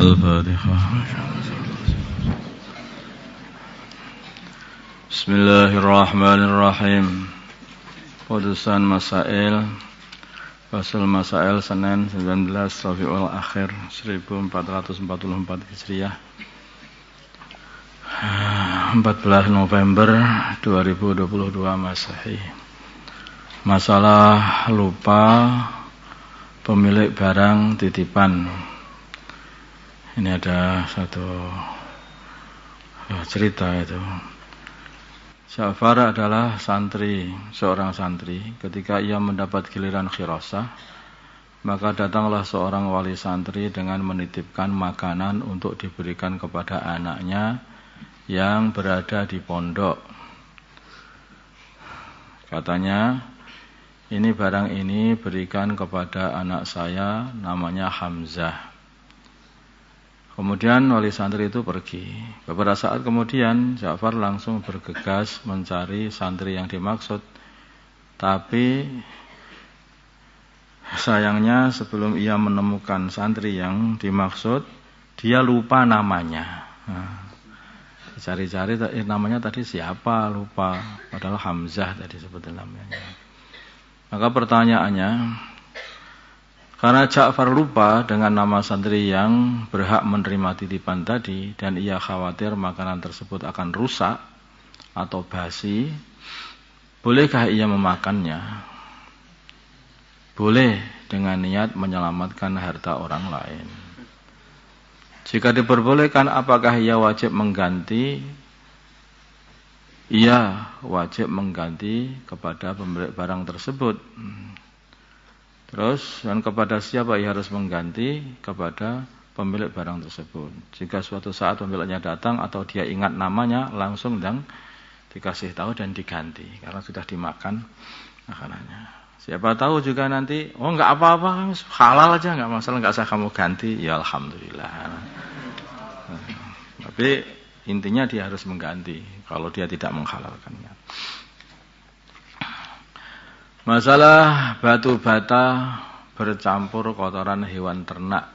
Al-Fatihah. Bismillahirrahmanirrahim. Putusan Masail Fasul Masail Senin 19 Rabiul Akhir 1444 Hijriah 14 November 2022 Masehi. Masalah lupa pemilik barang titipan. Ini ada satu cerita itu. Ja'far adalah seorang santri. Ketika ia mendapat giliran khirasah, maka datanglah seorang wali santri dengan menitipkan makanan untuk diberikan kepada anaknya yang berada di pondok. Katanya, ini barang ini berikan kepada anak saya, namanya Hamzah. Kemudian wali santri itu pergi. Beberapa saat kemudian Ja'far langsung bergegas mencari santri yang dimaksud. Tapi sayangnya sebelum ia menemukan santri yang dimaksud, dia lupa namanya. Cari-cari namanya tadi siapa, lupa. Padahal Hamzah tadi sebetulnya namanya. Maka pertanyaannya, karena Ja'far lupa dengan nama santri yang berhak menerima titipan tadi dan ia khawatir makanan tersebut akan rusak atau basi, bolehkah ia memakannya? Boleh dengan niat menyelamatkan harta orang lain. Jika diperbolehkan, apakah ia wajib mengganti? Ia wajib mengganti kepada pemilik barang tersebut. Terus, dan kepada siapa ia harus mengganti? Kepada pemilik barang tersebut. Jika suatu saat pemiliknya datang atau dia ingat namanya, langsung dan dikasih tahu dan diganti. Karena sudah dimakan makanannya. Siapa tahu juga nanti, oh enggak apa-apa, halal aja, enggak masalah, enggak usah kamu ganti. Ya Alhamdulillah. Tapi intinya dia harus mengganti kalau dia tidak menghalalkannya. Masalah batu bata bercampur kotoran hewan ternak.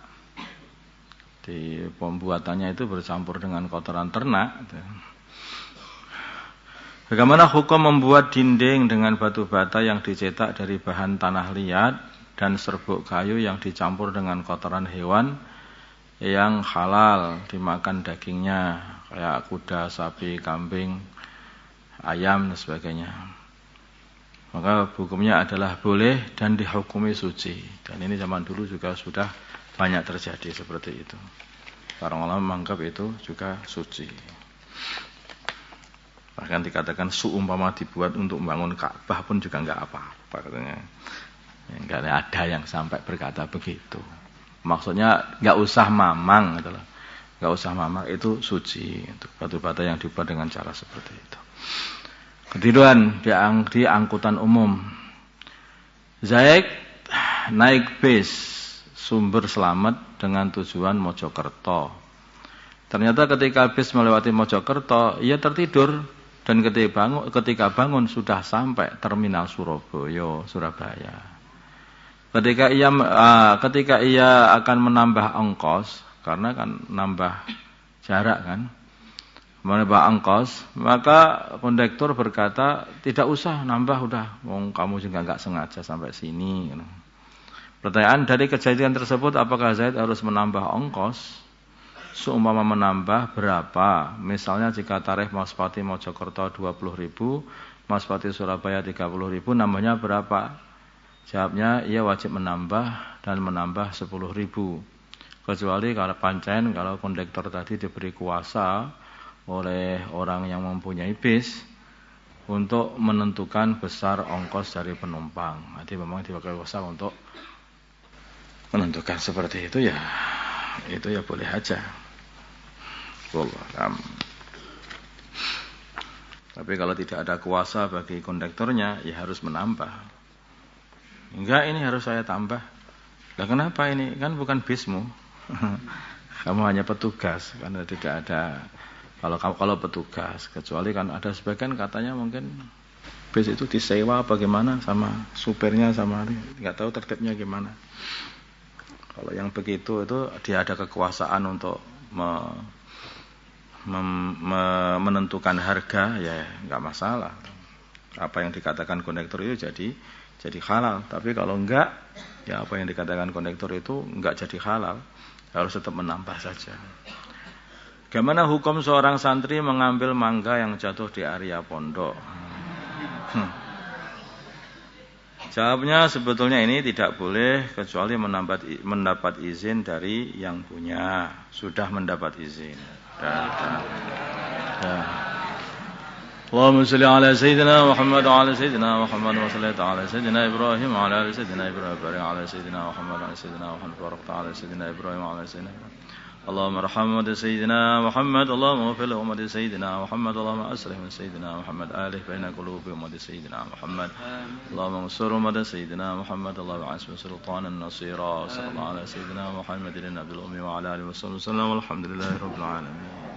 Di pembuatannya itu bercampur dengan kotoran ternak. Bagaimana hukum membuat dinding dengan batu bata yang dicetak dari bahan tanah liat dan serbuk kayu yang dicampur dengan kotoran hewan yang halal dimakan dagingnya, kayak kuda, sapi, kambing, ayam dan sebagainya. Maka hukumnya adalah boleh dan dihukumi suci. Dan ini zaman dulu juga sudah banyak terjadi seperti itu. Para ulama menganggap itu juga suci. Bahkan dikatakan seumpama dibuat untuk membangun Ka'bah pun juga enggak apa-apa katanya. Enggak ada yang sampai berkata begitu. Maksudnya enggak usah mamang gitu loh. Enggak usah mamang, itu suci. Untuk batu bata yang dibuat dengan cara seperti itu. Ketiduran di angkutan umum. Zaid naik bis Sumber Slamet dengan tujuan Mojokerto. Ternyata ketika bis melewati Mojokerto, ia tertidur dan ketika bangun sudah sampai terminal Surabaya. Ketika ia akan menambah ongkos, karena kan nambah jarak kan, menambah ongkos, maka kondektur berkata, tidak usah nambah, udah, kamu juga enggak sengaja sampai sini. Pertanyaan dari kejadian tersebut, apakah Zaid harus menambah ongkos? Seumpama menambah berapa? Misalnya jika tarif Maspati Mojokerto 20.000, Maspati Surabaya 30.000, nambahnya berapa? Jawabnya, ia wajib menambah dan menambah 10.000. Kecuali kalau kondektur tadi diberi kuasa oleh orang yang mempunyai bis untuk menentukan besar ongkos dari penumpang. Nanti memang dipakai kuasa untuk menentukan seperti itu ya boleh aja. Wallah. Tapi kalau tidak ada kuasa bagi kondektornya, ya harus menambah. Enggak, ini harus saya tambah. Lah kenapa ini? Kan bukan bismu. Kamu hanya petugas, karena tidak ada. Kalau petugas, kecuali kan ada sebagian katanya mungkin bis itu disewa bagaimana sama supirnya, sama nggak tahu tertibnya gimana. Kalau yang begitu itu dia ada kekuasaan untuk menentukan harga, ya nggak masalah. Apa yang dikatakan kondektur itu jadi halal. Tapi kalau enggak, ya apa yang dikatakan kondektur itu enggak jadi halal. Harus tetap menambah saja. Bagaimana hukum seorang santri mengambil mangga yang jatuh di area pondok? Jawabnya sebetulnya ini tidak boleh kecuali mendapat izin dari yang punya. Sudah mendapat izin. Allahumma salli ala sayyidina Muhammad wa ala sayyidina Muhammad wa salli ala sayyidina Ibrahim wa ala sayyidina Ibrahim wa ala sayyidina Muhammad wa ala sayyidina Muhammad wa ala sayyidina Ibrahim wa ala sayyidina Ibrahim. Allahumma arham sayyidina Muhammad, Allahumma ighfir li ummati sayyidina Muhammad, Allahumma aslih min sayyidina Muhammad alih baina qulubi ummati sayyidina Muhammad. Allahumma ansur ummati sayyidina Muhammad, Allahumma asmi sultanan nasira. Sallallahu ala sayyidina Muhammadin nabiyil ummi wa ala alihi wa sallam. Alhamdulillahirabbil alamin.